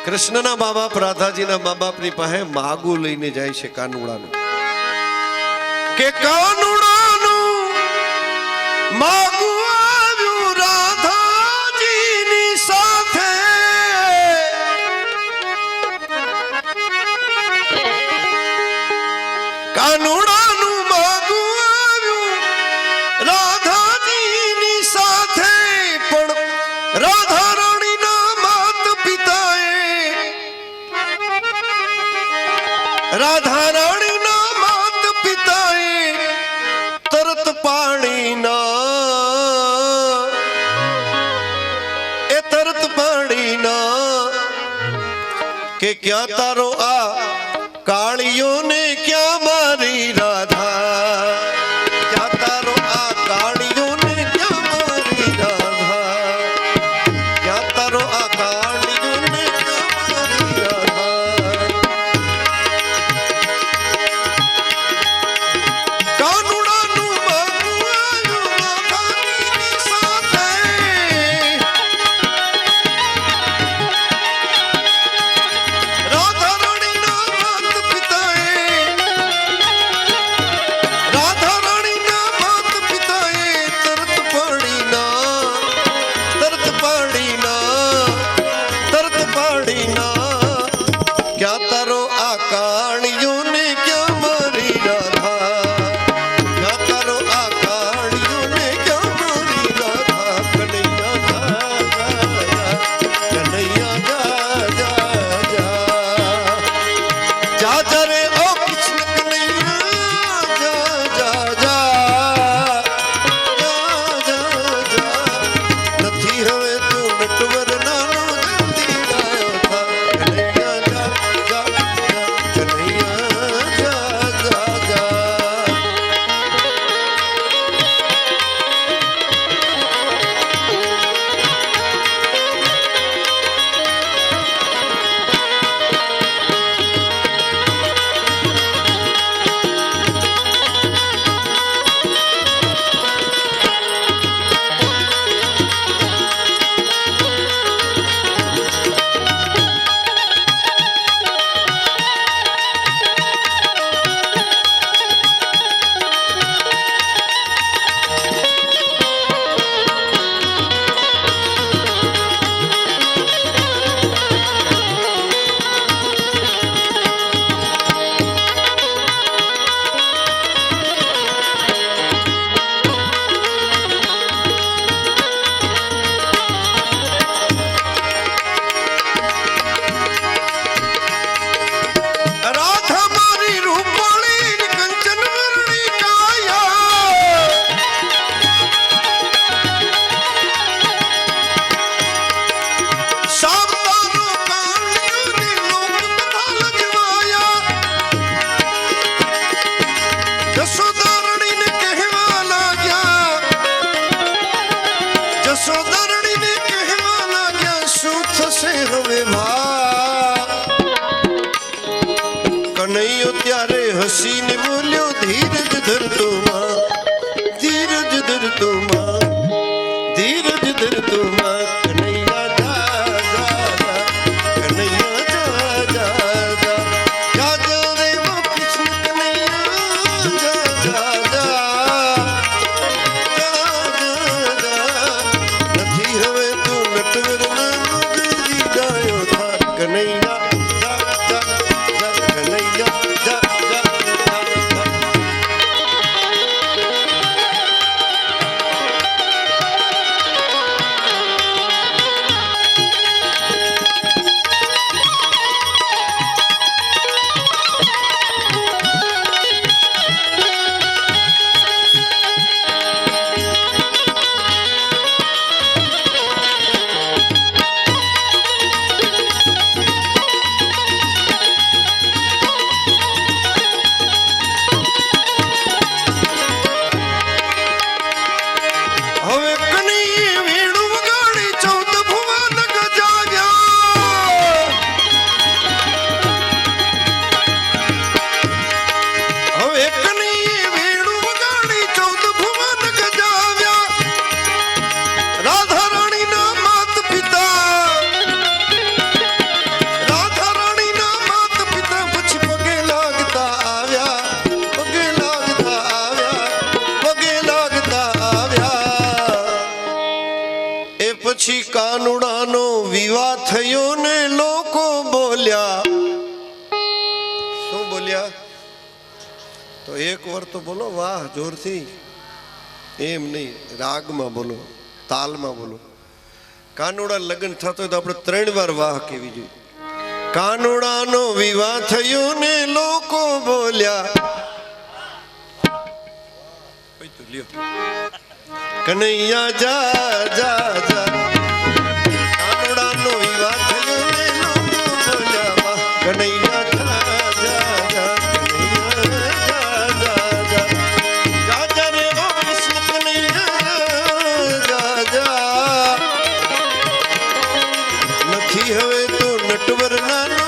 કૃષ્ણના મા બાપ રાધાજીના મા બાપની પાસે માગું લઈને જાય છે કાનુડાનું કે કાનુડાનું માગું આવ્યું રાધાજીની સાથે કાનુડાનું માગું આવ્યું રાધાજીની સાથે પણ રાધા राधा रानी ना मात पिताए तरत पानी ना ए तरत पानी ना के क्या तारो आ कालियों ने क्या मारी राधा क्या तारो आ कालियों ने क्या मारी राधा क्या तारो आ कालियों ने क्या मारी राधा कन्हैया त्यारे हसी ने बोलियो धीरज धर तो मां धीरज धर तो मां धीरज धर तो मां कन्हैया जा जा जा कन्हैया जा जा जा जा जा रे वो कृष्ण कन्हैया जा जा जा जा जा નથી હવે તું નટવર નાનો જલ્દી ગાયો થા કન્હૈયા વિવાહ થયો ને લોકો બોલ્યા, શું બોલ્યા? તો એક વાર તો બોલો વાહ જોરથી, એમ નહીં, રાગમાં બોલો, તાલમાં બોલો. કાનોડા લગ્ન થતો હોય તો આપણે 3 વાર વાહ કેવી જોઈએ. કાનોડાનો વિવાહ થયો ને લોકો બોલ્યા, કનૈયા જા જા જા. કાનોડાનો વિવાહ થયો ને લોકો બોલ્યા, વાહ કનૈયા જા જા જા. કનૈયા જા જા જા. જા જા રે ઓ કૃષ્ણ કનૈયા જા જા. નથી હવે તો નટવર નાનો